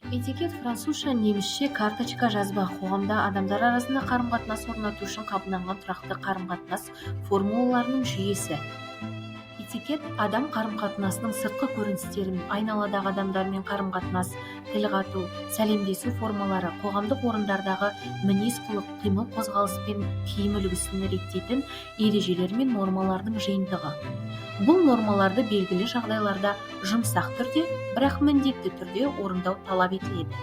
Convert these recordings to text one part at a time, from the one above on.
Этикет французша, немісше карточка жазба қоғамда адамдар арасында қарым-қатынас орнату үшін қабылданған тұрақты қарым-қатынас формулаларының жүйесі. Этикет адам қарым-қатынасының сыртқы көріністерін, айналадағы адамдармен қарым-қатынас, тіл қату, сәлемдесу формалары, қоғамдық орындардағы мінез-құлық, қимыл қозғалыс пен киім үлгісін реттейтін ережелер мен нормалардың жиынтығы. Бұл нормаларды белгілі жағдайларда жұмсақ түрде, бірақ міндетті түрде орындау талап етіледі.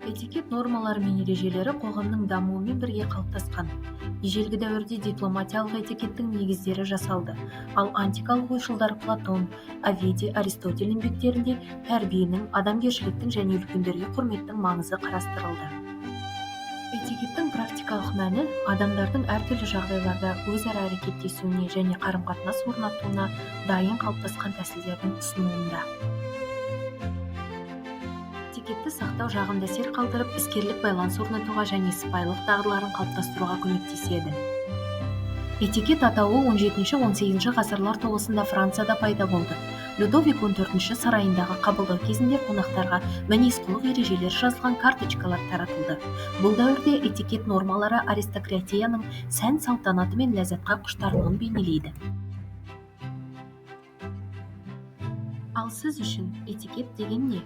Этикет нормалары мен ережелері қоғамның дамуымен бірге қалыптасқан. Ежелгі дәуірде дипломатиялық этикеттің негіздері жасалды, ал антикалық ойшылдар Платон, Овидий, Аристотель еңбектерінде тәрбиенің, адамгершіліктің және үлкендерге құрметтің маңызы қарастырылды. Этикеттің практикалық мәні адамдардың әртүрлі жағдайларда өзара әрекеттесуіне және қарым-қатынас орнатуына дайын қалыптасқан тәсілдердің ұсынуында. Этикетті сақтау жағымды әсер қалдырып, іскерлік байланыс орнатуға және сыпайылық дағдыларын қалыптастыруға көмектеседі. Этикет атауы 17-18 ғасырлар тоғысында Францияда пайда болды. Людовик XIV сарайындағы қабылдау кезінде қонақтарға мінез-құлық ережелер жазылған карточкалар таратылды. Бұл дәуірде этикет нормалары аристократияның сән-салтанаты мен ләззатқа құштарлығын бейнелейді. Ал сіз үшін этикет деген не?